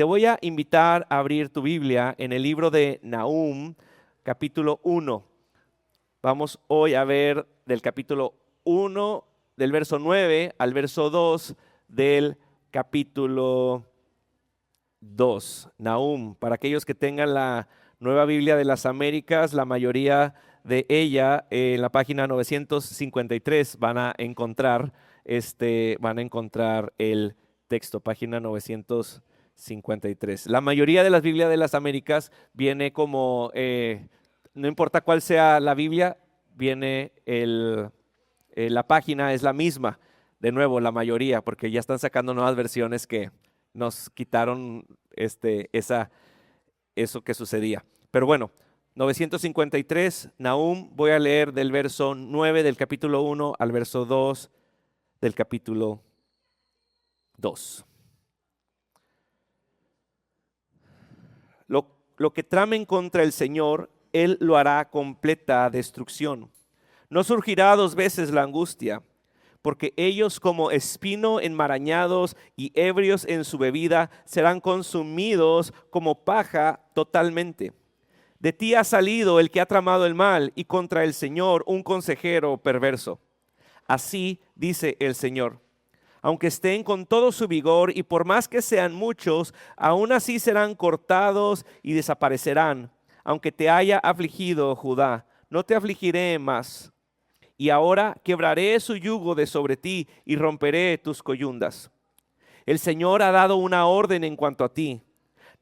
te voy a invitar a abrir tu Biblia en el libro de Nahum, capítulo 1. Vamos hoy a ver del capítulo 1, del verso 9 al verso 2 del capítulo 2. Nahum, para aquellos que tengan la Nueva Biblia de las Américas, la mayoría de ella en la página 953 van a encontrar el texto, página 953. La mayoría de las Biblias de las Américas viene como, no importa cuál sea la Biblia, viene la página es la misma. De nuevo, la mayoría, porque ya están sacando nuevas versiones que nos quitaron eso que sucedía. Pero bueno, 953, Nahum, voy a leer del verso 9 del capítulo 1 al verso 2 del capítulo 2. Lo que tramen contra el Señor, Él lo hará completa destrucción. No surgirá dos veces la angustia, porque ellos como espino enmarañados y ebrios en su bebida serán consumidos como paja totalmente. De ti ha salido el que ha tramado el mal y contra el Señor un consejero perverso. Así dice el Señor. Aunque estén con todo su vigor y por más que sean muchos, aún así serán cortados y desaparecerán. Aunque te haya afligido Judá, no te afligiré más. Y ahora quebraré su yugo de sobre ti y romperé tus coyundas. El Señor ha dado una orden en cuanto a ti.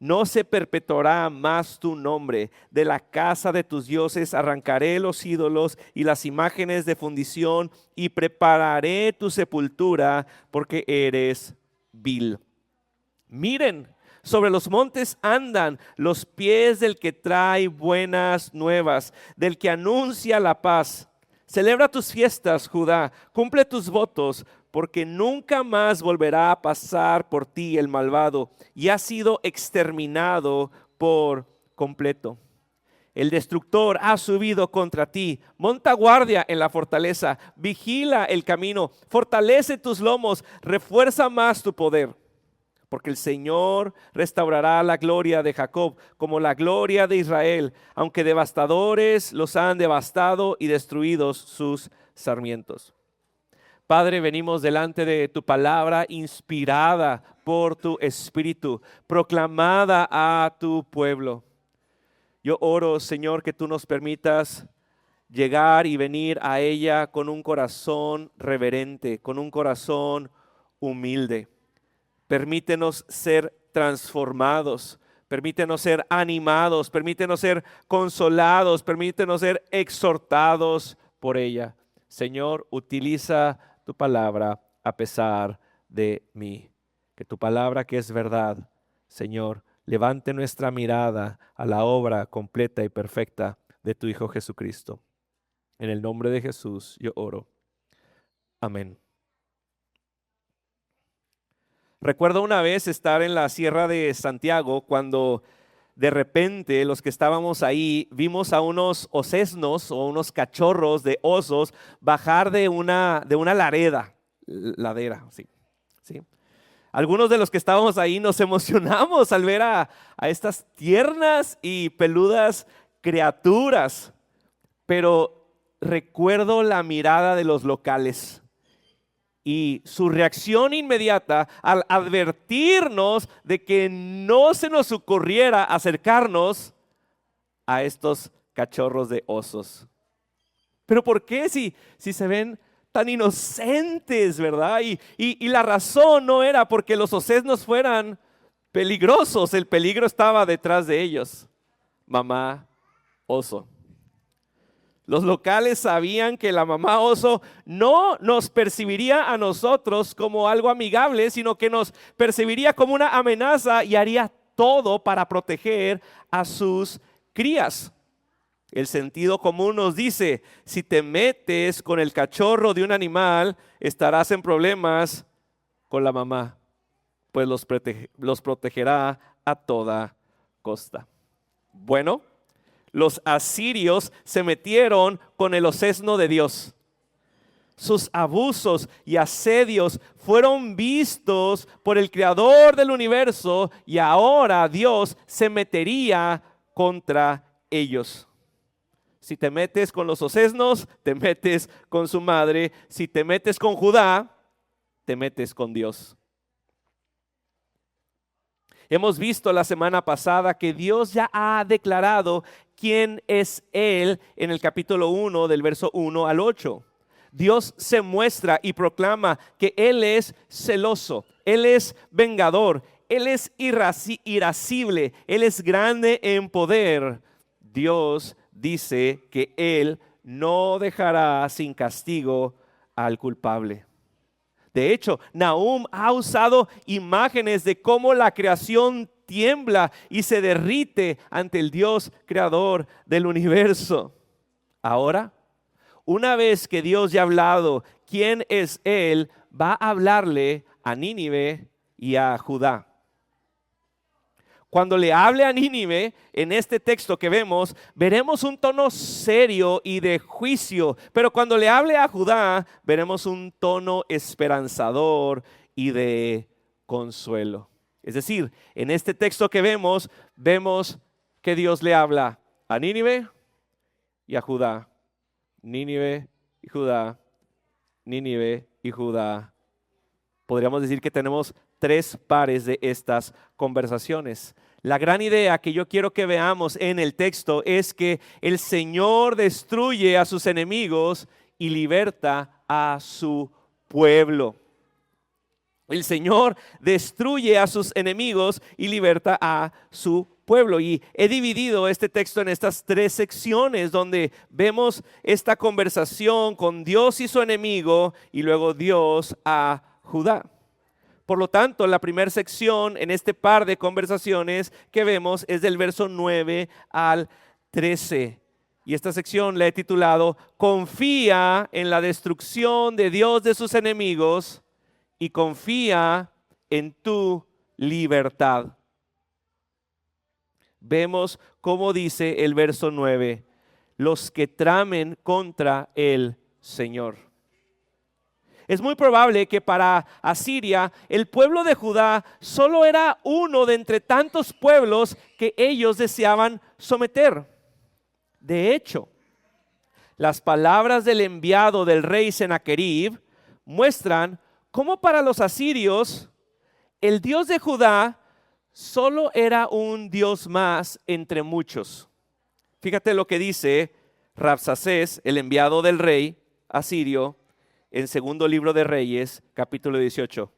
No se perpetuará más tu nombre. De la casa de tus dioses arrancaré los ídolos y las imágenes de fundición y prepararé tu sepultura porque eres vil. Miren, sobre los montes andan los pies del que trae buenas nuevas, del que anuncia la paz. Celebra tus fiestas, Judá, cumple tus votos, porque nunca más volverá a pasar por ti el malvado y ha sido exterminado por completo. El destructor ha subido contra ti, monta guardia en la fortaleza, vigila el camino, fortalece tus lomos, refuerza más tu poder. Porque el Señor restaurará la gloria de Jacob como la gloria de Israel, aunque devastadores los han devastado y destruidos sus sarmientos. Padre, venimos delante de tu palabra inspirada por tu Espíritu, proclamada a tu pueblo. Yo oro, Señor, que tú nos permitas llegar y venir a ella con un corazón reverente, con un corazón humilde. Permítenos ser transformados, permítenos ser animados, permítenos ser consolados, permítenos ser exhortados por ella. Señor, utiliza tu palabra a pesar de mí. Que tu palabra que es verdad, Señor, levante nuestra mirada a la obra completa y perfecta de tu Hijo Jesucristo. En el nombre de Jesús yo oro. Amén. Recuerdo una vez estar en la Sierra de Santiago cuando de repente los que estábamos ahí vimos a unos osesnos o unos cachorros de osos bajar de una ladera. Sí. Algunos de los que estábamos ahí nos emocionamos al ver a estas tiernas y peludas criaturas, pero recuerdo la mirada de los locales. Y su reacción inmediata al advertirnos de que no se nos ocurriera acercarnos a estos cachorros de osos. ¿Pero por qué si se ven tan inocentes, verdad? Y la razón no era porque los osesnos fueran peligrosos, el peligro estaba detrás de ellos. Mamá oso. Los locales sabían que la mamá oso no nos percibiría a nosotros como algo amigable, sino que nos percibiría como una amenaza y haría todo para proteger a sus crías. El sentido común nos dice, si te metes con el cachorro de un animal, estarás en problemas con la mamá, pues los protegerá a toda costa. Bueno, los asirios se metieron con el osesno de Dios. sus abusos y asedios fueron vistos por el creador del universo y ahora Dios se metería contra ellos. Si te metes con los osesnos, te metes con su madre. Si te metes con Judá, te metes con Dios. Hemos visto la semana pasada que Dios ya ha declarado quién es Él en el capítulo 1 del verso 1 al 8. Dios se muestra y proclama que Él es celoso, Él es vengador, Él es irascible, Él es grande en poder. Dios dice que Él no dejará sin castigo al culpable. De hecho, Nahum ha usado imágenes de cómo la creación tiembla y se derrite ante el Dios creador del universo. Ahora, una vez que Dios ya ha hablado quién es Él, va a hablarle a Nínive y a Judá. Cuando le hable a Nínive, en este texto que vemos, veremos un tono serio y de juicio, pero cuando le hable a Judá, veremos un tono esperanzador y de consuelo. Es decir, en este texto que vemos que Dios le habla a Nínive y a Judá. Nínive y Judá, Nínive y Judá. Podríamos decir que tenemos 3 pares de estas conversaciones. La gran idea que yo quiero que veamos en el texto es que el Señor destruye a sus enemigos y liberta a su pueblo. El Señor destruye a sus enemigos y liberta a su pueblo. Y he dividido este texto en estas 3 secciones donde vemos esta conversación con Dios y su enemigo y luego Dios a Judá. Por lo tanto, la primera sección en este par de conversaciones que vemos es del verso 9 al 13. Y esta sección la he titulado Confía en la destrucción de Dios de sus enemigos y confía en tu libertad. Vemos cómo dice el verso 9, los que tramen contra el Señor. Es muy probable que para Asiria el pueblo de Judá solo era uno de entre tantos pueblos que ellos deseaban someter. De hecho, las palabras del enviado del rey Sennacherib muestran cómo para los asirios el Dios de Judá solo era un Dios más entre muchos. Fíjate lo que dice Rabsacés, el enviado del rey asirio, en segundo libro de Reyes, capítulo 18.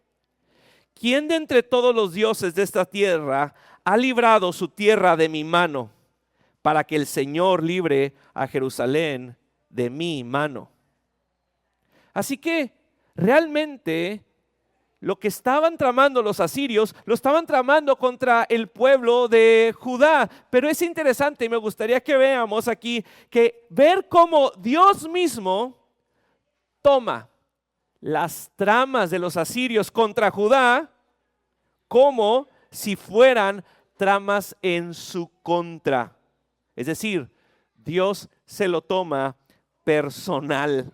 ¿Quién de entre todos los dioses de esta tierra ha librado su tierra de mi mano para que el Señor libre a Jerusalén de mi mano? Así que realmente lo que estaban tramando los asirios, lo estaban tramando contra el pueblo de Judá. Pero es interesante y me gustaría que veamos aquí que ver cómo Dios mismo toma las tramas de los asirios contra Judá como si fueran tramas en su contra. Es decir, Dios se lo toma personal.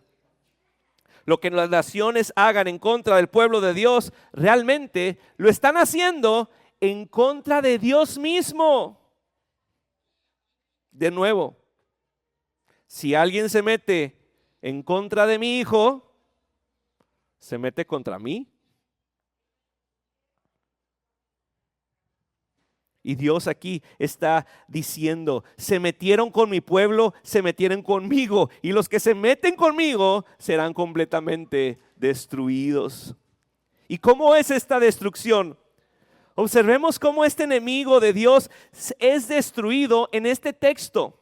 Lo que las naciones hagan en contra del pueblo de Dios, realmente lo están haciendo en contra de Dios mismo. De nuevo, si alguien se mete en contra de mi hijo, se mete contra mí. Y Dios aquí está diciendo, se metieron con mi pueblo, se metieron conmigo, y los que se meten conmigo serán completamente destruidos. ¿Y cómo es esta destrucción? Observemos cómo este enemigo de Dios es destruido en este texto.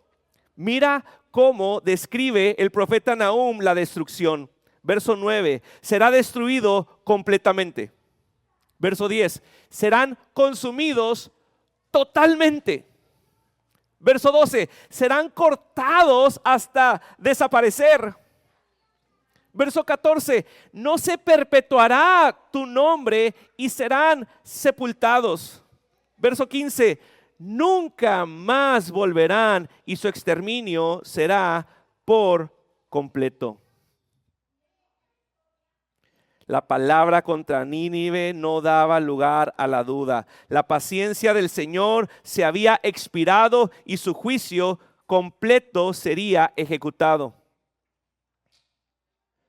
Mira cómo describe el profeta Nahum la destrucción. Verso 9, será destruido completamente. Verso 10, serán consumidos totalmente. Verso 12, serán cortados hasta desaparecer. Verso 14, no se perpetuará tu nombre y serán sepultados. Verso 15, nunca más volverán y su exterminio será por completo. La palabra contra Nínive no daba lugar a la duda. La paciencia del Señor se había expirado y su juicio completo sería ejecutado.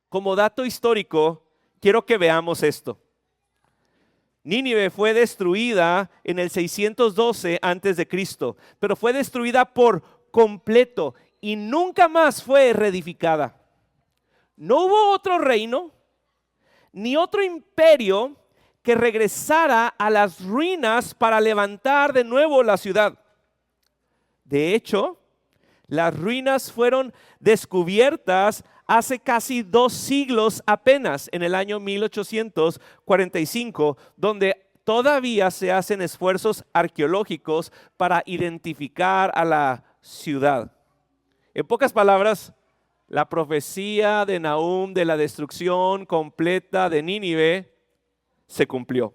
Como dato histórico, quiero que veamos esto. Nínive fue destruida en el 612 antes de Cristo, pero fue destruida por completo y nunca más fue reedificada. No hubo otro reino ni otro imperio que regresara a las ruinas para levantar de nuevo la ciudad. De hecho, las ruinas fueron descubiertas hace casi 2 siglos apenas, en el año 1845, donde todavía se hacen esfuerzos arqueológicos para identificar a la ciudad. En pocas palabras, la profecía de Nahum de la destrucción completa de Nínive se cumplió.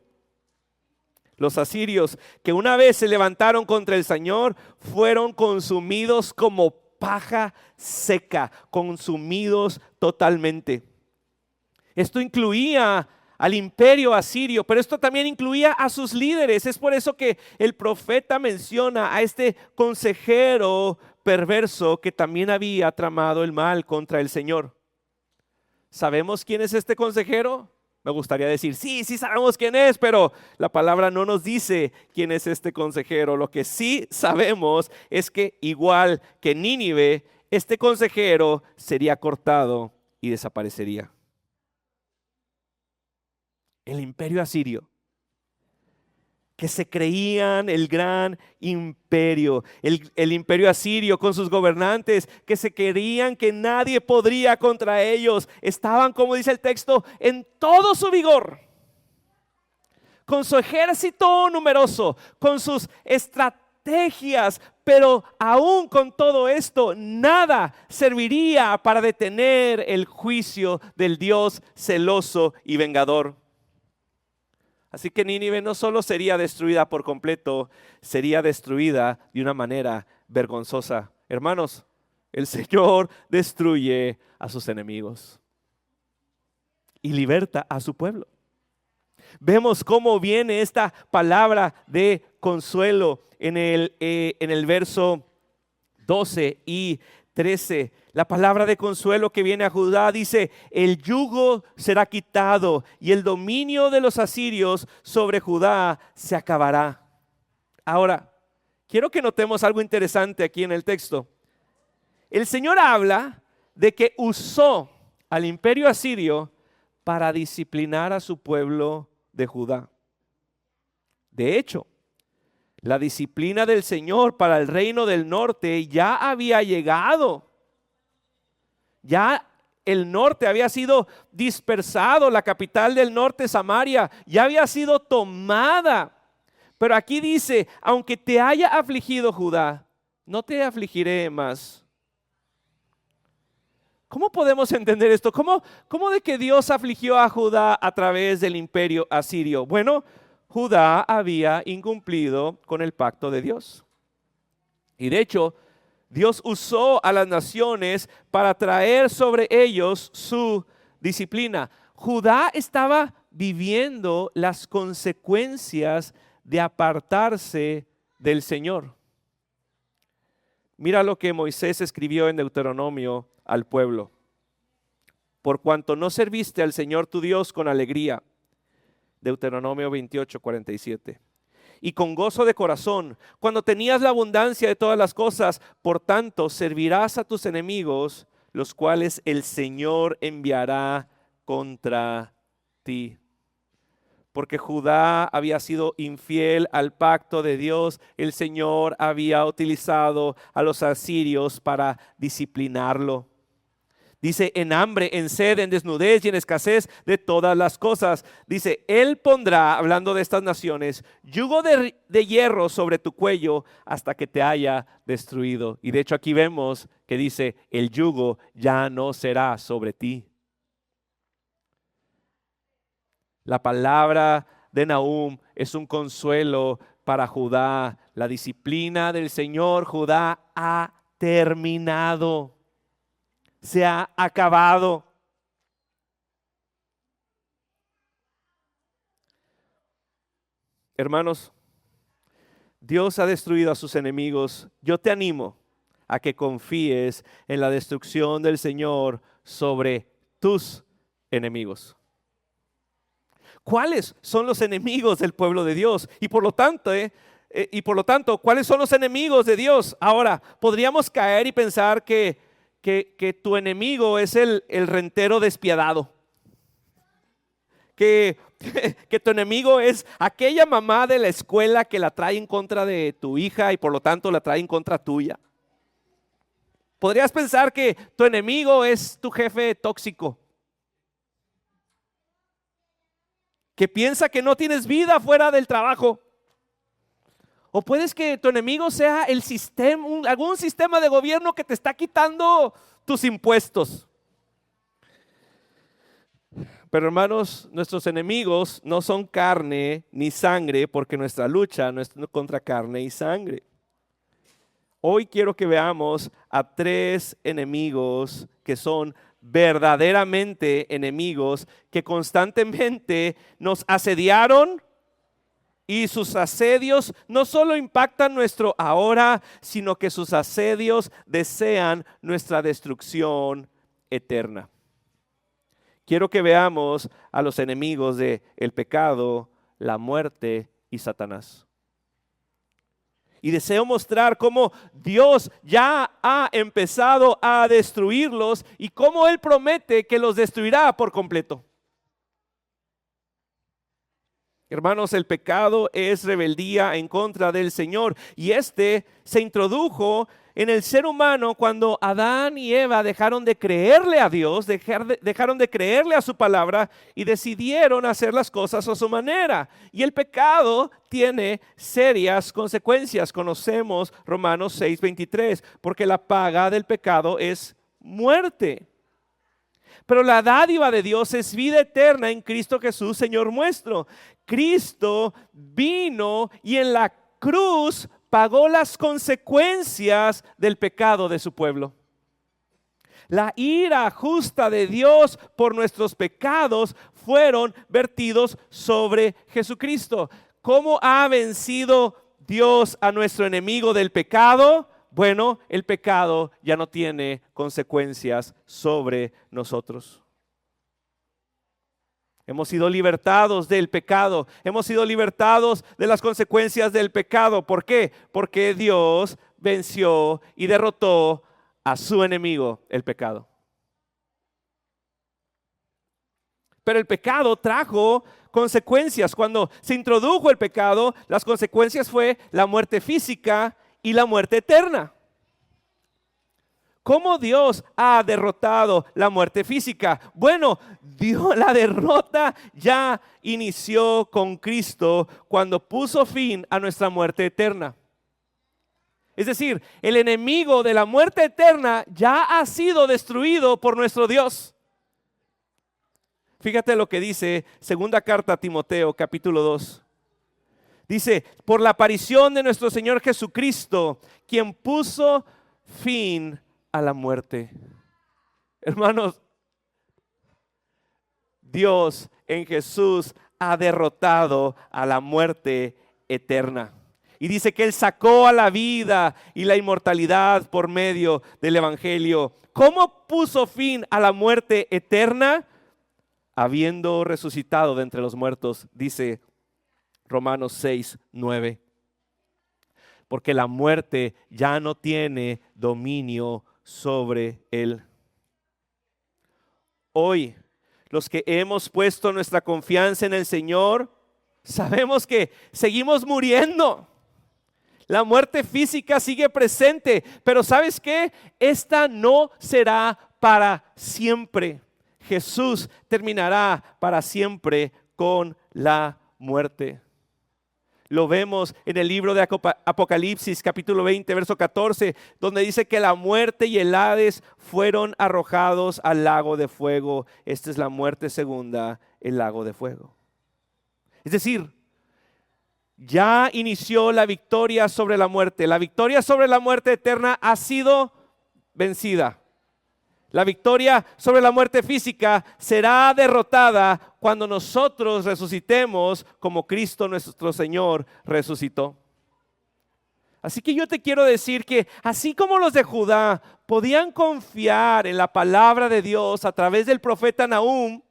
Los asirios, que una vez se levantaron contra el Señor, fueron consumidos como paja seca, consumidos totalmente. Esto incluía al imperio asirio, pero esto también incluía a sus líderes. Es por eso que el profeta menciona a este consejero perverso que también había tramado el mal contra el Señor. ¿Sabemos quién es este consejero? Me gustaría decir, sí sabemos quién es, pero la palabra no nos dice quién es este consejero. Lo que sí sabemos es que igual que Nínive, este consejero sería cortado y desaparecería. El imperio asirio, que se creían el gran imperio, el imperio asirio con sus gobernantes, que se creían que nadie podría contra ellos, estaban, como dice el texto, en todo su vigor, con su ejército numeroso, con sus estrategias, pero aún con todo esto, nada serviría para detener el juicio del Dios celoso y vengador. Así que Nínive no solo sería destruida por completo, sería destruida de una manera vergonzosa. Hermanos, el Señor destruye a sus enemigos y liberta a su pueblo. Vemos cómo viene esta palabra de consuelo en el verso 12 y 13. La palabra de consuelo que viene a Judá dice: el yugo será quitado y el dominio de los asirios sobre Judá se acabará. Ahora, quiero que notemos algo interesante aquí en el texto. El Señor habla de que usó al imperio asirio para disciplinar a su pueblo de Judá. De hecho, la disciplina del Señor para el reino del norte ya había llegado. Ya el norte había sido dispersado, la capital del norte, Samaria, ya había sido tomada. Pero aquí dice: aunque te haya afligido Judá, no te afligiré más. ¿Cómo podemos entender esto? ¿Cómo de que Dios afligió a Judá a través del imperio asirio? Bueno, Judá había incumplido con el pacto de Dios. Y de hecho, Dios usó a las naciones para traer sobre ellos su disciplina. Judá estaba viviendo las consecuencias de apartarse del Señor. Mira lo que Moisés escribió en Deuteronomio al pueblo: por cuanto no serviste al Señor tu Dios con alegría. Deuteronomio 28:47. Y con gozo de corazón, cuando tenías la abundancia de todas las cosas, por tanto servirás a tus enemigos, los cuales el Señor enviará contra ti. Porque Judá había sido infiel al pacto de Dios, el Señor había utilizado a los asirios para disciplinarlo. Dice: en hambre, en sed, en desnudez y en escasez de todas las cosas. Dice: Él pondrá, hablando de estas naciones, yugo de hierro sobre tu cuello hasta que te haya destruido. Y de hecho aquí vemos que dice: el yugo ya no será sobre ti. La palabra de Nahum es un consuelo para Judá. La disciplina del Señor Judá ha terminado. Se ha acabado. Hermanos, Dios ha destruido a sus enemigos. Yo te animo a que confíes en la destrucción del Señor sobre tus enemigos. ¿Cuáles son los enemigos del pueblo de Dios? Y por lo tanto, ¿cuáles son los enemigos de Dios? Ahora, podríamos caer y pensar que tu enemigo es el rentero despiadado. Que tu enemigo es aquella mamá de la escuela que la trae en contra de tu hija y por lo tanto la trae en contra tuya. Podrías pensar que tu enemigo es tu jefe tóxico, que piensa que no tienes vida fuera del trabajo. O puedes que tu enemigo sea el sistema, algún sistema de gobierno que te está quitando tus impuestos. Pero hermanos, nuestros enemigos no son carne ni sangre, porque nuestra lucha no es contra carne y sangre. Hoy quiero que veamos a tres enemigos que son verdaderamente enemigos, que constantemente nos asediaron, y sus asedios no solo impactan nuestro ahora, sino que sus asedios desean nuestra destrucción eterna. Quiero que veamos a los enemigos del pecado, la muerte y Satanás. Y deseo mostrar cómo Dios ya ha empezado a destruirlos y cómo Él promete que los destruirá por completo. Hermanos, el pecado es rebeldía en contra del Señor, y este se introdujo en el ser humano cuando Adán y Eva dejaron de creerle a Dios, dejaron de creerle a su palabra y decidieron hacer las cosas a su manera. Y el pecado tiene serias consecuencias. Conocemos Romanos 6:23, porque la paga del pecado es muerte. Pero la dádiva de Dios es vida eterna en Cristo Jesús, Señor nuestro. Cristo vino y en la cruz pagó las consecuencias del pecado de su pueblo. La ira justa de Dios por nuestros pecados fueron vertidos sobre Jesucristo. ¿Cómo ha vencido Dios a nuestro enemigo del pecado? Bueno, el pecado ya no tiene consecuencias sobre nosotros. Hemos sido libertados del pecado, hemos sido libertados de las consecuencias del pecado. ¿Por qué? Porque Dios venció y derrotó a su enemigo, el pecado. Pero el pecado trajo consecuencias. Cuando se introdujo el pecado, las consecuencias fue la muerte física y la muerte eterna. ¿Cómo Dios ha derrotado la muerte física? Bueno, la derrota ya inició con Cristo cuando puso fin a nuestra muerte eterna. Es decir, el enemigo de la muerte eterna ya ha sido destruido por nuestro Dios. Fíjate lo que dice segunda carta a Timoteo, capítulo 2. Dice, por la aparición de nuestro Señor Jesucristo, quien puso fin a la muerte. Hermanos, Dios en Jesús ha derrotado a la muerte eterna. Y dice que Él sacó a la vida y la inmortalidad por medio del Evangelio. ¿Cómo puso fin a la muerte eterna? Habiendo resucitado de entre los muertos, dice Romanos 6:9. Porque la muerte ya no tiene dominio sobre él. Hoy, los que hemos puesto nuestra confianza en el Señor, sabemos que seguimos muriendo. La muerte física sigue presente, pero ¿sabes qué? Esta no será para siempre. Jesús terminará para siempre con la muerte. Lo vemos en el libro de Apocalipsis, capítulo 20, verso 14, donde dice que la muerte y el Hades fueron arrojados al lago de fuego. Esta es la muerte segunda, el lago de fuego. Es decir, ya inició la victoria sobre la muerte. La victoria sobre la muerte eterna ha sido vencida. La victoria sobre la muerte física será derrotada cuando nosotros resucitemos como Cristo nuestro Señor resucitó. Así que yo te quiero decir que así como los de Judá podían confiar en la palabra de Dios a través del profeta Nahum,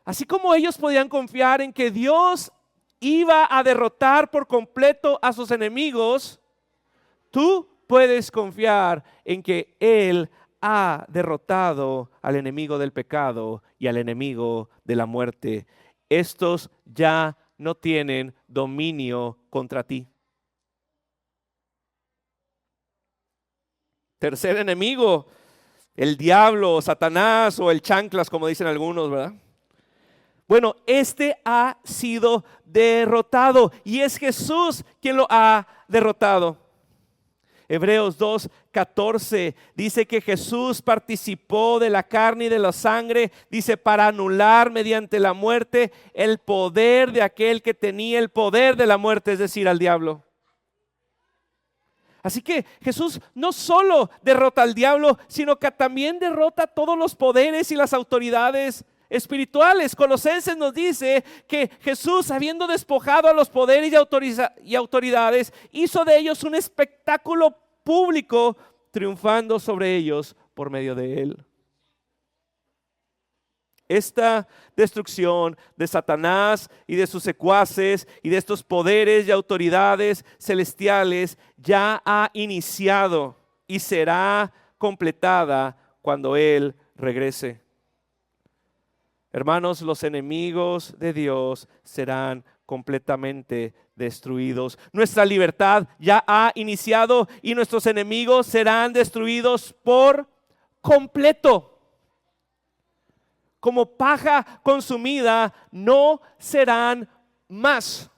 así como ellos podían confiar en que Dios iba a derrotar por completo a sus enemigos, tú puedes confiar en que Él ha derrotado al enemigo del pecado y al enemigo de la muerte. Estos ya no tienen dominio contra ti. Tercer enemigo, el diablo, Satanás o el chanclas, como dicen algunos, ¿verdad? Bueno, este ha sido derrotado y es Jesús quien lo ha derrotado. Hebreos 2:14 dice que Jesús participó de la carne y de la sangre, dice, para anular mediante la muerte el poder de aquel que tenía el poder de la muerte, es decir, al diablo. Así que Jesús no solo derrota al diablo, sino que también derrota todos los poderes y las autoridades espirituales. Colosenses nos dice que Jesús, habiendo despojado a los poderes y autoridades, hizo de ellos un espectáculo público, triunfando sobre ellos por medio de él. Esta destrucción de Satanás y de sus secuaces y de estos poderes y autoridades celestiales ya ha iniciado y será completada cuando Él regrese. Hermanos, los enemigos de Dios serán completamente destruidos. Nuestra libertad ya ha iniciado y nuestros enemigos serán destruidos por completo. Como paja consumida, no serán más.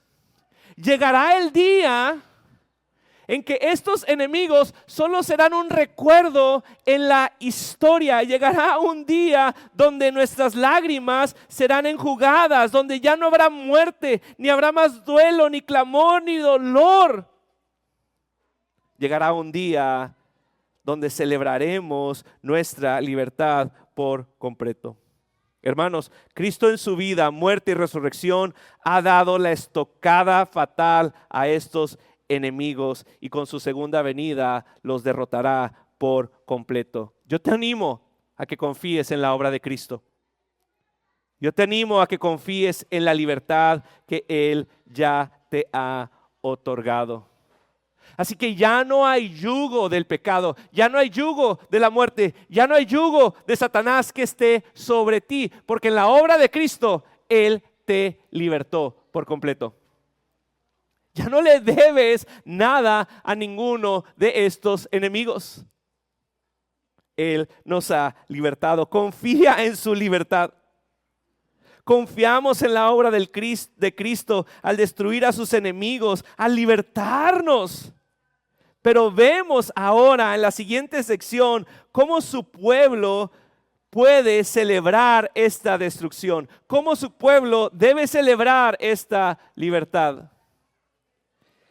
Llegará el día en que estos enemigos solo serán un recuerdo en la historia. Llegará un día donde nuestras lágrimas serán enjugadas, donde ya no habrá muerte, ni habrá más duelo, ni clamor, ni dolor. Llegará un día donde celebraremos nuestra libertad por completo. Hermanos, Cristo en su vida, muerte y resurrección ha dado la estocada fatal a estos enemigos y con su segunda venida los derrotará por completo. Yo te animo a que confíes en la obra de Cristo. Yo te animo a que confíes en la libertad que Él ya te ha otorgado. Así que ya no hay yugo del pecado, ya no hay yugo de la muerte, ya no hay yugo de Satanás que esté sobre ti, porque en la obra de Cristo Él te libertó por completo. Ya no le debes nada a ninguno de estos enemigos. Él nos ha libertado. Confía en su libertad. Confiamos en la obra de Cristo al destruir a sus enemigos, al libertarnos. Pero vemos ahora en la siguiente sección cómo su pueblo puede celebrar esta destrucción, cómo su pueblo debe celebrar esta libertad.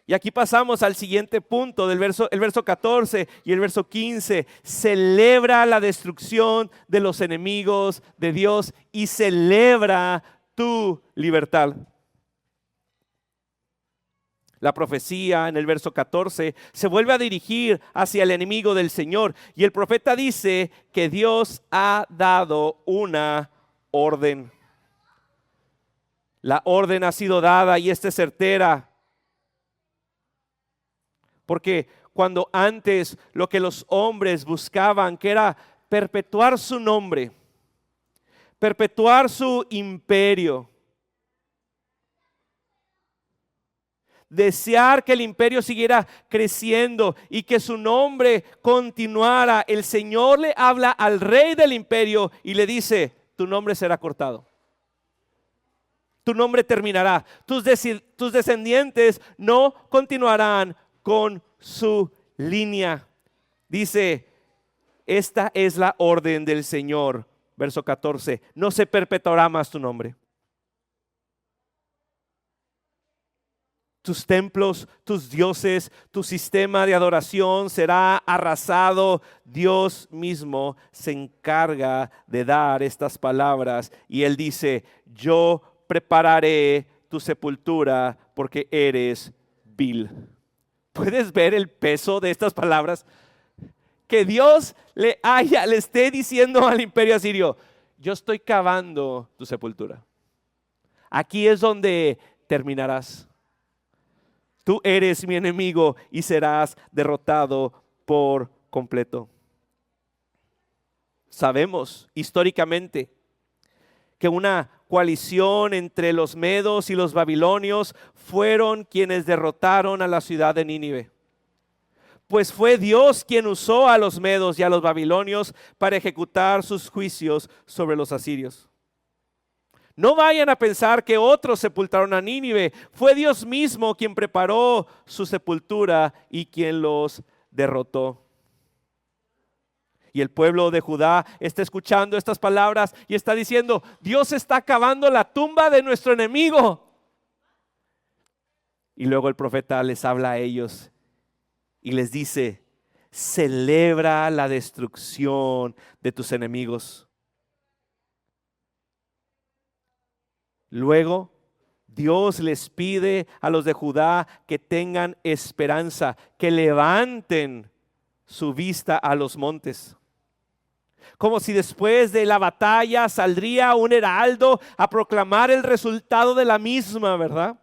Y aquí pasamos al siguiente punto del el verso 14 y el verso 15. Celebra la destrucción de los enemigos de Dios y celebra tu libertad. La profecía en el verso 14 se vuelve a dirigir hacia el enemigo del Señor y el profeta dice que Dios ha dado una orden. La orden ha sido dada y esta es certera. Porque cuando antes lo que los hombres buscaban, que era perpetuar su nombre, perpetuar su imperio, desear que el imperio siguiera creciendo y que su nombre continuara, el Señor le habla al rey del imperio y le dice: tu nombre será cortado. Tu nombre terminará. Tus descendientes no continuarán con su línea. Dice: esta es la orden del Señor. Verso 14. No se perpetuará más tu nombre. Tus templos, tus dioses, tu sistema de adoración será arrasado. Dios mismo se encarga de dar estas palabras y Él dice: yo prepararé tu sepultura porque eres vil. ¿Puedes ver el peso de estas palabras? Que Dios le esté diciendo al imperio asirio: yo estoy cavando tu sepultura. Aquí es donde terminarás. Tú eres mi enemigo y serás derrotado por completo. Sabemos históricamente que una coalición entre los medos y los babilonios fueron quienes derrotaron a la ciudad de Nínive. Pues fue Dios quien usó a los medos y a los babilonios para ejecutar sus juicios sobre los asirios. No vayan a pensar que otros sepultaron a Nínive. Fue Dios mismo quien preparó su sepultura y quien los derrotó. Y el pueblo de Judá está escuchando estas palabras y está diciendo: Dios está cavando la tumba de nuestro enemigo. Y luego el profeta les habla a ellos y les dice: celebra la destrucción de tus enemigos. Luego, Dios les pide a los de Judá que tengan esperanza, que levanten su vista a los montes. Como si después de la batalla saldría un heraldo a proclamar el resultado de la misma, ¿verdad?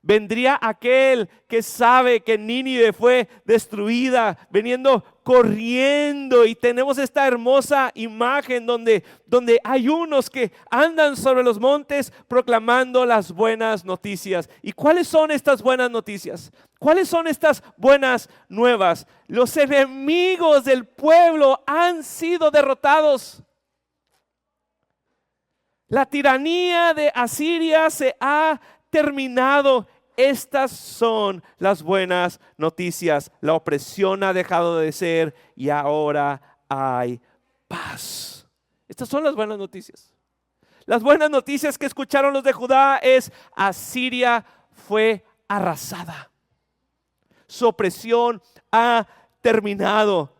Vendría aquel que sabe que Nínive fue destruida, viniendo corriendo, y tenemos esta hermosa imagen donde hay unos que andan sobre los montes proclamando las buenas noticias. ¿Y cuáles son estas buenas noticias? ¿Cuáles son estas buenas nuevas? Los enemigos del pueblo han sido derrotados. La tiranía de Asiria se ha terminado. Estas son las buenas noticias. La opresión ha dejado de ser y ahora hay paz. Estas son las buenas noticias. Las buenas noticias que escucharon los de Judá es: Asiria fue arrasada. Su opresión ha terminado.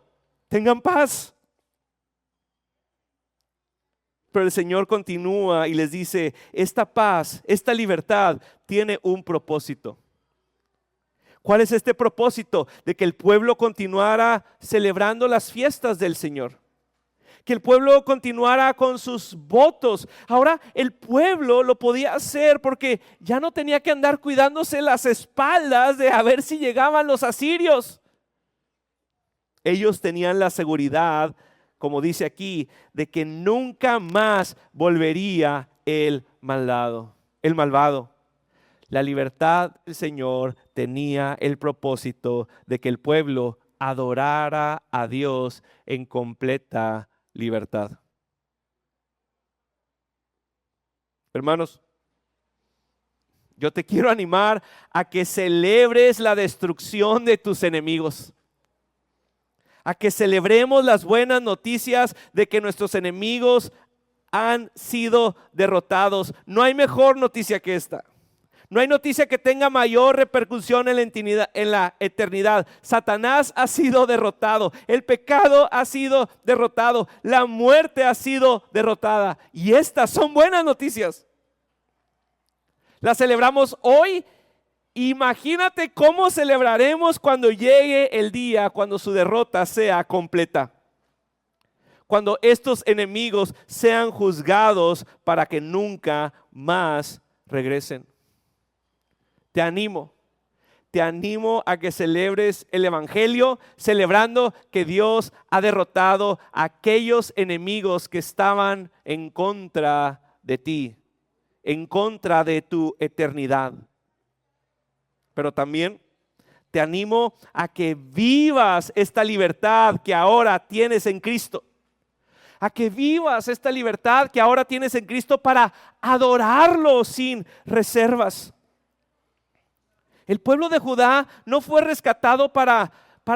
Tengan paz. Pero el Señor continúa y les dice: esta paz, esta libertad tiene un propósito. ¿Cuál es este propósito? De que el pueblo continuara celebrando las fiestas del Señor. Que el pueblo continuara con sus votos. Ahora el pueblo lo podía hacer porque ya no tenía que andar cuidándose las espaldas de a ver si llegaban los asirios. Ellos tenían la seguridad, como dice aquí, de que nunca más volvería el malvado. La libertad del Señor tenía el propósito de que el pueblo adorara a Dios en completa libertad. Hermanos, yo te quiero animar a que celebres la destrucción de tus enemigos. A que celebremos las buenas noticias de que nuestros enemigos han sido derrotados. No hay mejor noticia que esta. No hay noticia que tenga mayor repercusión en la eternidad. Satanás ha sido derrotado. El pecado ha sido derrotado. La muerte ha sido derrotada. Y estas son buenas noticias. Las celebramos hoy. Imagínate cómo celebraremos cuando llegue el día, cuando su derrota sea completa. Cuando estos enemigos sean juzgados para que nunca más regresen. Te animo a que celebres el evangelio, celebrando que Dios ha derrotado a aquellos enemigos que estaban en contra de ti, en contra de tu eternidad. Pero también te animo a que vivas esta libertad que ahora tienes en Cristo. A que vivas esta libertad que ahora tienes en Cristo para adorarlo sin reservas. El pueblo de Judá no fue rescatado para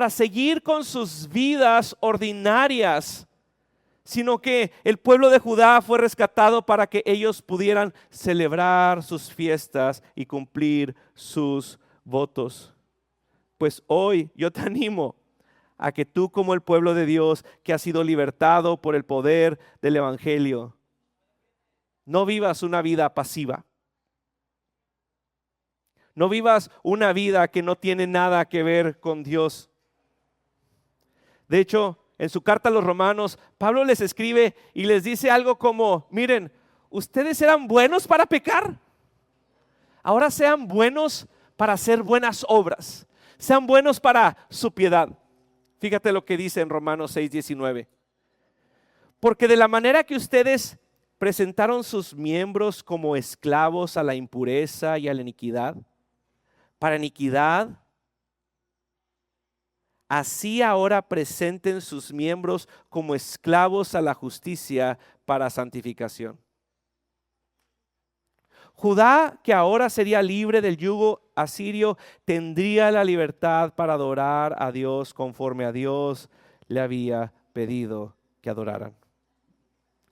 seguir con sus vidas ordinarias, sino que el pueblo de Judá fue rescatado para que ellos pudieran celebrar sus fiestas y cumplir sus votos. Pues hoy yo te animo a que tú, como el pueblo de Dios que ha sido libertado por el poder del Evangelio, no vivas una vida pasiva. No vivas una vida que no tiene nada que ver con Dios. De hecho, en su carta a los Romanos, Pablo les escribe y les dice algo como: miren, ustedes eran buenos para pecar, ahora sean buenos para hacer buenas obras, sean buenos para su piedad. Fíjate lo que dice en Romanos 6:19. Porque de la manera que ustedes presentaron sus miembros como esclavos a la impureza y a la iniquidad, para iniquidad, así ahora presenten sus miembros como esclavos a la justicia para santificación. Judá, que ahora sería libre del yugo asirio, tendría la libertad para adorar a Dios conforme a Dios le había pedido que adoraran.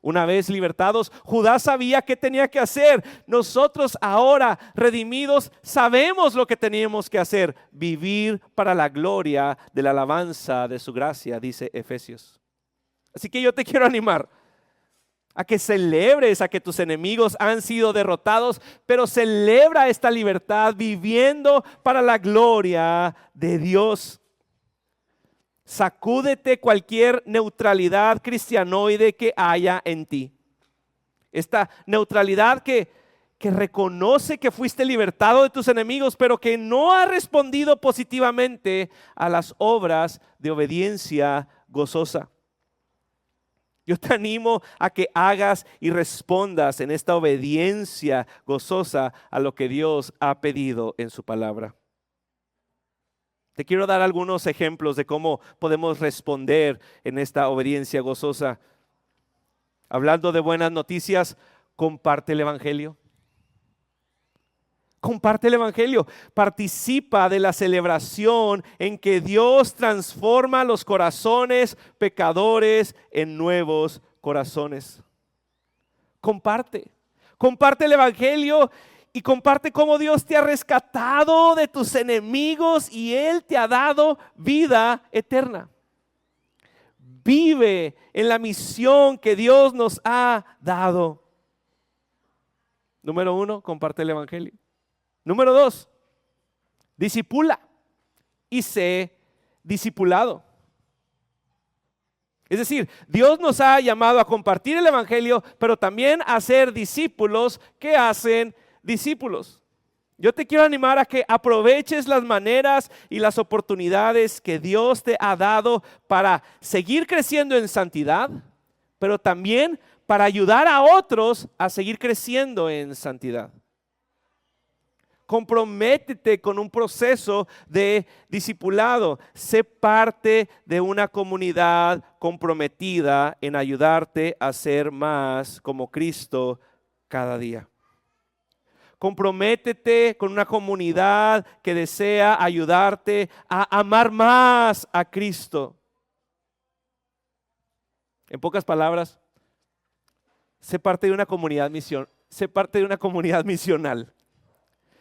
Una vez libertados, Judá sabía qué tenía que hacer. Nosotros ahora, redimidos, sabemos lo que teníamos que hacer: vivir para la gloria de la alabanza de su gracia, dice Efesios. Así que yo te quiero animar a que celebres a que tus enemigos han sido derrotados, pero celebra esta libertad viviendo para la gloria de Dios. Sacúdete cualquier neutralidad cristianoide que haya en ti. Esta neutralidad que reconoce que fuiste libertado de tus enemigos, pero que no ha respondido positivamente a las obras de obediencia gozosa. Yo te animo a que hagas y respondas en esta obediencia gozosa a lo que Dios ha pedido en su palabra. Te quiero dar algunos ejemplos de cómo podemos responder en esta obediencia gozosa. Hablando de buenas noticias, comparte el Evangelio. Comparte el Evangelio. Participa de la celebración en que Dios transforma los corazones pecadores en nuevos corazones. Comparte el Evangelio. Y comparte cómo Dios te ha rescatado de tus enemigos y Él te ha dado vida eterna. Vive en la misión que Dios nos ha dado. Número 1, comparte el Evangelio. Número 2, discipula y sé discipulado. Es decir, Dios nos ha llamado a compartir el Evangelio, pero también a ser discípulos que hacen discípulos. Yo te quiero animar a que aproveches las maneras y las oportunidades que Dios te ha dado para seguir creciendo en santidad, pero también para ayudar a otros a seguir creciendo en santidad. Comprométete con un proceso de discipulado. Sé parte de una comunidad comprometida en ayudarte a ser más como Cristo cada día. Comprométete con una comunidad que desea ayudarte a amar más a Cristo. En pocas palabras, sé parte de una comunidad misional.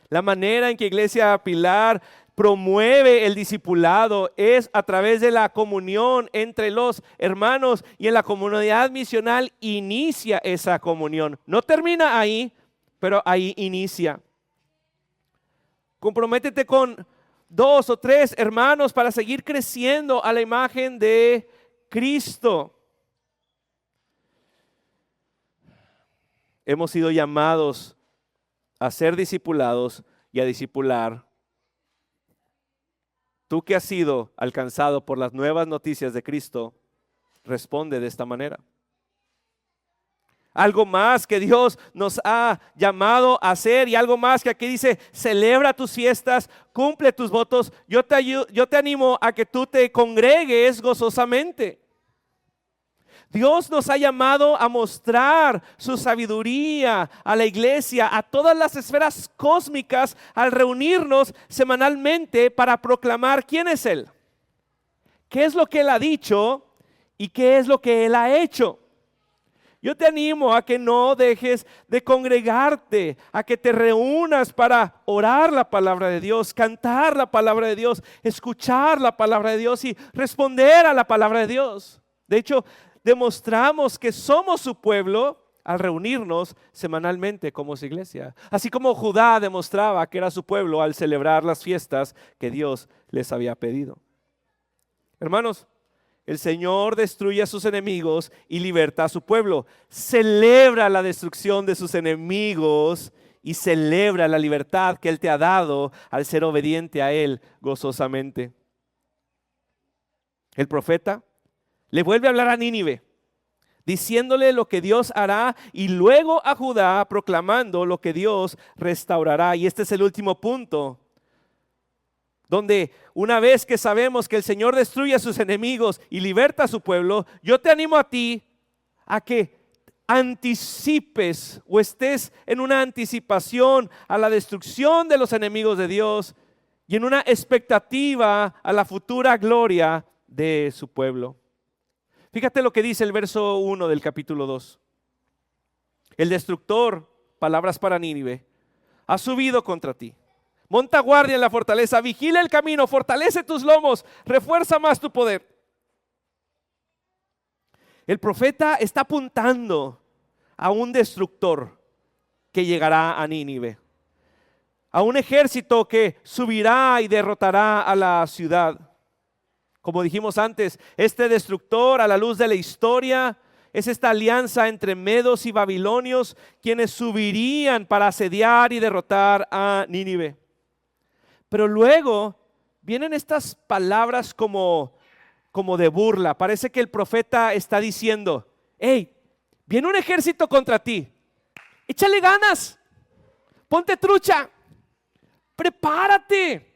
La manera en que Iglesia Pilar promueve el discipulado es a través de la comunión entre los hermanos, y en la comunidad misional inicia esa comunión. No termina ahí, pero ahí inicia. Comprométete con 2 o 3 hermanos para seguir creciendo a la imagen de Cristo. Hemos sido llamados a ser discipulados y a discipular. Tú que has sido alcanzado por las nuevas noticias de Cristo, responde de esta manera. Algo más que Dios nos ha llamado a hacer, y algo más que aquí dice: celebra tus fiestas, cumple tus votos. Yo te animo a que tú te congregues gozosamente. Dios nos ha llamado a mostrar su sabiduría a la iglesia, a todas las esferas cósmicas, al reunirnos semanalmente para proclamar quién es Él, qué es lo que Él ha dicho y qué es lo que Él ha hecho. Yo te animo a que no dejes de congregarte, a que te reúnas para orar la palabra de Dios, cantar la palabra de Dios, escuchar la palabra de Dios y responder a la palabra de Dios. De hecho, demostramos que somos su pueblo al reunirnos semanalmente como su iglesia. Así como Judá demostraba que era su pueblo al celebrar las fiestas que Dios les había pedido. Hermanos, el Señor destruye a sus enemigos y liberta a su pueblo. Celebra la destrucción de sus enemigos y celebra la libertad que Él te ha dado al ser obediente a Él gozosamente. El profeta le vuelve a hablar a Nínive, diciéndole lo que Dios hará, y luego a Judá proclamando lo que Dios restaurará. Y este es el último punto, donde una vez que sabemos que el Señor destruye a sus enemigos y liberta a su pueblo, yo te animo a ti a que anticipes o estés en una anticipación a la destrucción de los enemigos de Dios y en una expectativa a la futura gloria de su pueblo. Fíjate lo que dice el verso 1 del capítulo 2. El destructor, palabras para Nínive, ha subido contra ti. Monta guardia en la fortaleza, vigila el camino, fortalece tus lomos, refuerza más tu poder. El profeta está apuntando a un destructor que llegará a Nínive, a un ejército que subirá y derrotará a la ciudad. Como dijimos antes, este destructor a la luz de la historia es esta alianza entre medos y babilonios, quienes subirían para asediar y derrotar a Nínive. Pero luego vienen estas palabras como de burla. Parece que el profeta está diciendo: hey, viene un ejército contra ti, échale ganas, ponte trucha, prepárate.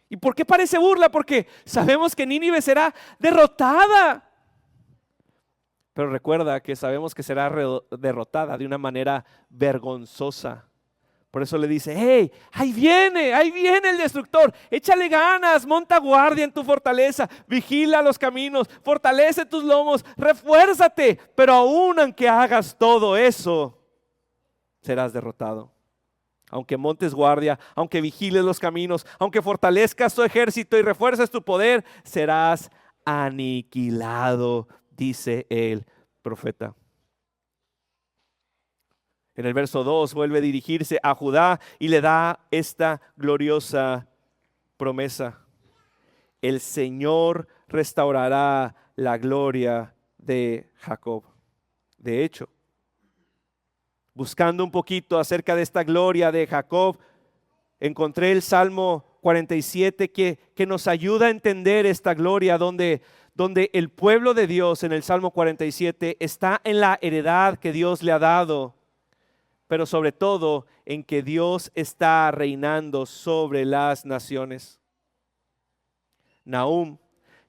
¿Y por qué parece burla? Porque sabemos que Nínive será derrotada. Pero recuerda que sabemos que será derrotada de una manera vergonzosa. Por eso le dice: hey, ahí viene el destructor, échale ganas, monta guardia en tu fortaleza, vigila los caminos, fortalece tus lomos, refuérzate. Pero aún aunque hagas todo eso, serás derrotado. Aunque montes guardia, aunque vigiles los caminos, aunque fortalezcas tu ejército y refuerces tu poder, serás aniquilado, dice el profeta. En el verso 2 vuelve a dirigirse a Judá y le da esta gloriosa promesa: el Señor restaurará la gloria de Jacob. De hecho, buscando un poquito acerca de esta gloria de Jacob, encontré el Salmo 47 que nos ayuda a entender esta gloria, donde el pueblo de Dios en el Salmo 47 está en la heredad que Dios le ha dado, pero sobre todo en que Dios está reinando sobre las naciones. Nahum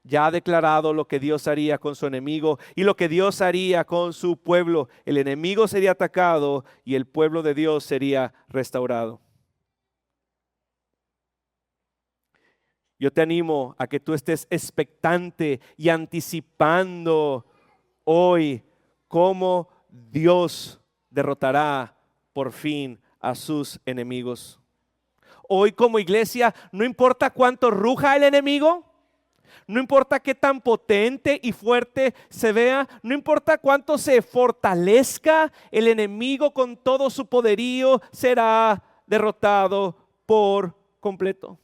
ya ha declarado lo que Dios haría con su enemigo y lo que Dios haría con su pueblo. El enemigo sería atacado y el pueblo de Dios sería restaurado. Yo te animo a que tú estés expectante y anticipando hoy cómo Dios derrotará por fin a sus enemigos. Hoy como iglesia, no importa cuánto ruja el enemigo, no importa qué tan potente y fuerte se vea, no importa cuánto se fortalezca el enemigo con todo su poderío, será derrotado por completo.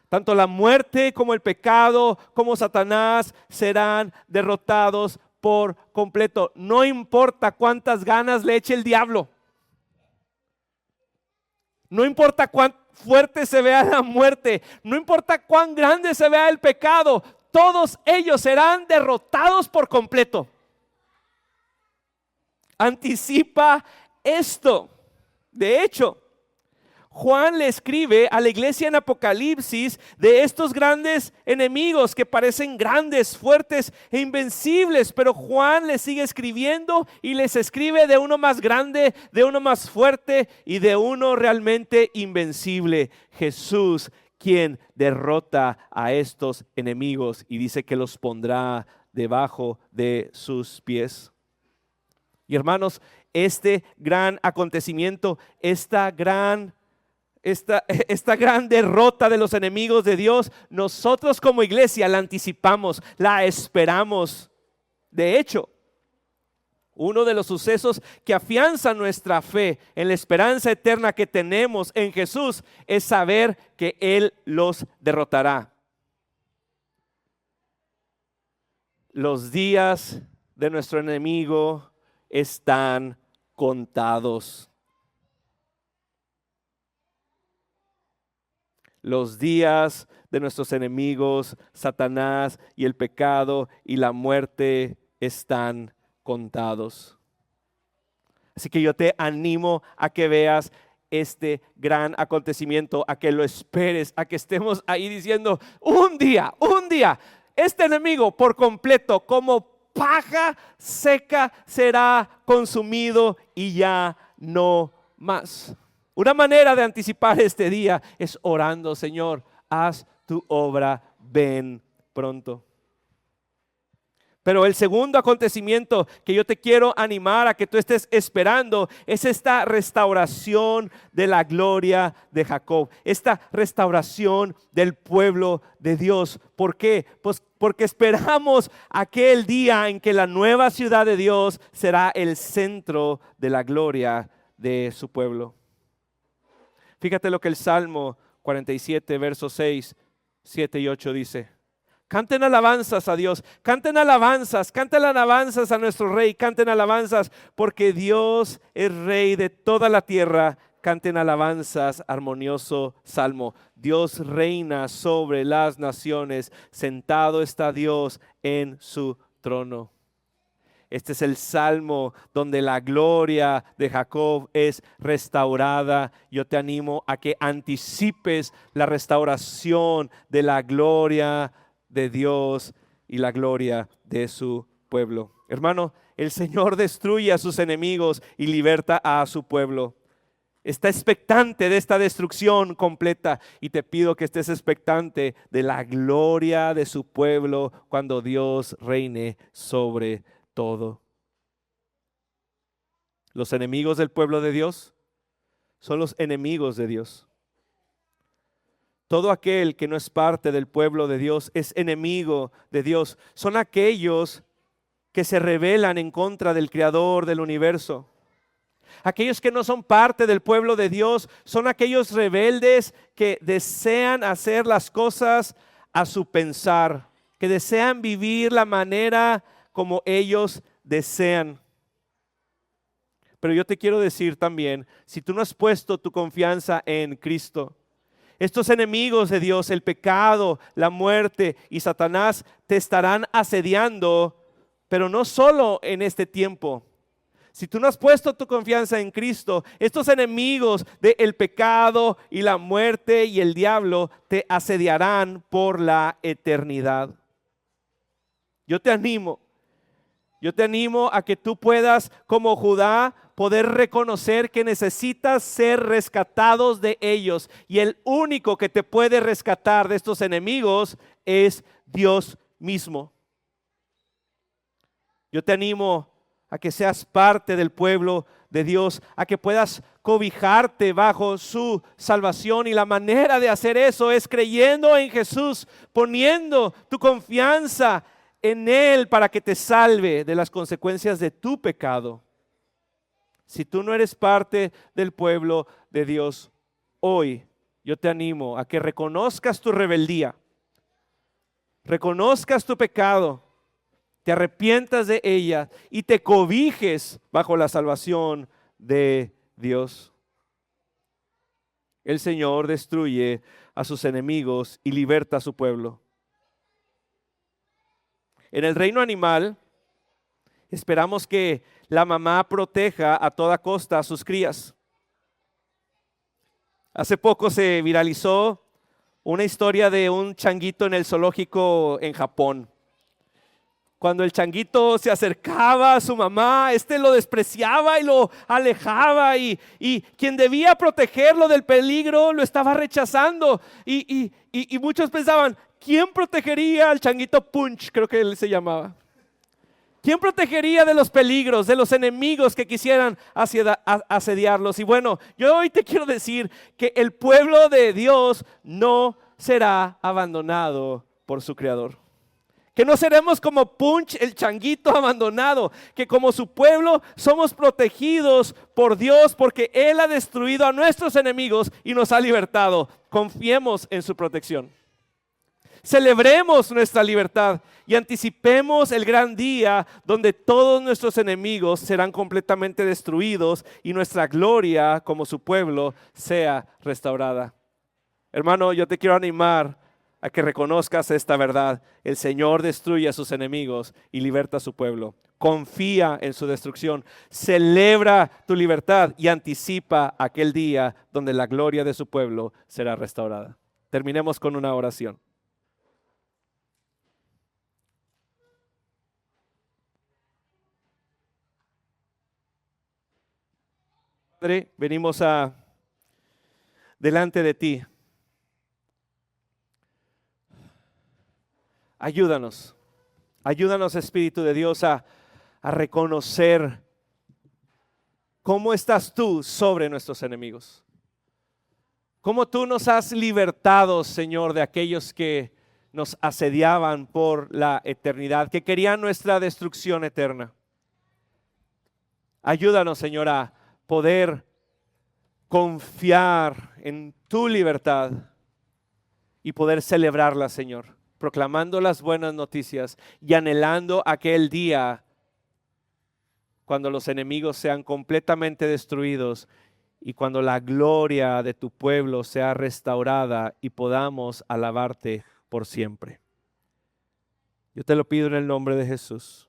Tanto la muerte como el pecado, como Satanás, serán derrotados por completo. No importa cuántas ganas le eche el diablo. No importa cuán fuerte se vea la muerte. No importa cuán grande se vea el pecado. Todos ellos serán derrotados por completo. Anticipa esto. De hecho, Juan le escribe a la iglesia en Apocalipsis de estos grandes enemigos que parecen grandes, fuertes e invencibles, pero Juan les sigue escribiendo y les escribe de uno más grande, de uno más fuerte y de uno realmente invencible: Jesús, quien derrota a estos enemigos y dice que los pondrá debajo de sus pies. Y hermanos, este gran acontecimiento, esta gran derrota de los enemigos de Dios, nosotros como iglesia la anticipamos, la esperamos. De hecho, uno de los sucesos que afianza nuestra fe en la esperanza eterna que tenemos en Jesús es saber que Él los derrotará. Los días de nuestro enemigo están contados. Los días de nuestros enemigos, Satanás y el pecado y la muerte están contados. Así que yo te animo a que veas este gran acontecimiento, a que lo esperes, a que estemos ahí diciendo un día, este enemigo por completo como paja seca será consumido y ya no más. Una manera de anticipar este día es orando: Señor, haz tu obra, ven pronto. Pero el segundo acontecimiento que yo te quiero animar a que tú estés esperando es esta restauración de la gloria de Jacob, esta restauración del pueblo de Dios. ¿Por qué? Pues porque esperamos aquel día en que la nueva ciudad de Dios será el centro de la gloria de su pueblo. Fíjate lo que el Salmo 47, versos 6, 7 y 8 dice. Canten alabanzas a Dios, canten alabanzas a nuestro Rey, canten alabanzas porque Dios es Rey de toda la tierra. Canten alabanzas, armonioso salmo. Dios reina sobre las naciones, sentado está Dios en su trono. Este es el salmo donde la gloria de Jacob es restaurada. Yo te animo a que anticipes la restauración de la gloria de Dios y la gloria de su pueblo. Hermano, el Señor destruye a sus enemigos y liberta a su pueblo. Está expectante de esta destrucción completa y te pido que estés expectante de la gloria de su pueblo cuando Dios reine sobre todo. Los enemigos del pueblo de Dios son los enemigos de Dios. Todo aquel que no es parte del pueblo de Dios es enemigo de Dios. Son aquellos que se rebelan en contra del Creador del universo. Aquellos que no son parte del pueblo de Dios son aquellos rebeldes que desean hacer las cosas a su pensar, que desean vivir la manera como ellos desean. Pero yo te quiero decir también, si tú no has puesto tu confianza en Cristo, estos enemigos de Dios, el pecado, la muerte y Satanás te estarán asediando, pero no solo en este tiempo. Si tú no has puesto tu confianza en Cristo, estos enemigos del pecado y la muerte y el diablo te asediarán por la eternidad. Yo te animo a que tú puedas, como Judá, poder reconocer que necesitas ser rescatados de ellos. Y el único que te puede rescatar de estos enemigos es Dios mismo. Yo te animo a que seas parte del pueblo de Dios, a que puedas cobijarte bajo su salvación. Y la manera de hacer eso es creyendo en Jesús, poniendo tu confianza en Él para que te salve de las consecuencias de tu pecado. Si tú no eres parte del pueblo de Dios, hoy yo te animo a que reconozcas tu rebeldía, reconozcas tu pecado, te arrepientas de ella y te cobijes bajo la salvación de Dios. El Señor destruye a sus enemigos y liberta a su pueblo. En el reino animal, esperamos que la mamá proteja a toda costa a sus crías. Hace poco se viralizó una historia de un changuito en el zoológico en Japón. Cuando el changuito se acercaba a su mamá, lo despreciaba y lo alejaba, y quien debía protegerlo del peligro lo estaba rechazando. Y muchos pensaban, ¿quién protegería al changuito Punch? Creo que él se llamaba. ¿Quién protegería de los peligros, de los enemigos que quisieran asediarlos? Y bueno, yo hoy te quiero decir que el pueblo de Dios no será abandonado por su Creador. Que no seremos como Punch, el changuito abandonado, que como su pueblo somos protegidos por Dios porque Él ha destruido a nuestros enemigos y nos ha libertado. Confiemos en su protección. Celebremos nuestra libertad y anticipemos el gran día donde todos nuestros enemigos serán completamente destruidos y nuestra gloria como su pueblo sea restaurada. Hermano, yo te quiero animar a que reconozcas esta verdad. El Señor destruye a sus enemigos y liberta a su pueblo. Confía en su destrucción, celebra tu libertad y anticipa aquel día donde la gloria de su pueblo será restaurada. Terminemos con una oración. Padre, venimos delante de ti. Ayúdanos, Espíritu de Dios, a reconocer cómo estás tú sobre nuestros enemigos. Cómo tú nos has libertado, Señor, de aquellos que nos asediaban por la eternidad, que querían nuestra destrucción eterna. Ayúdanos, Señor, a poder confiar en tu libertad y poder celebrarla, Señor, proclamando las buenas noticias y anhelando aquel día cuando los enemigos sean completamente destruidos y cuando la gloria de tu pueblo sea restaurada y podamos alabarte por siempre. Yo te lo pido en el nombre de Jesús.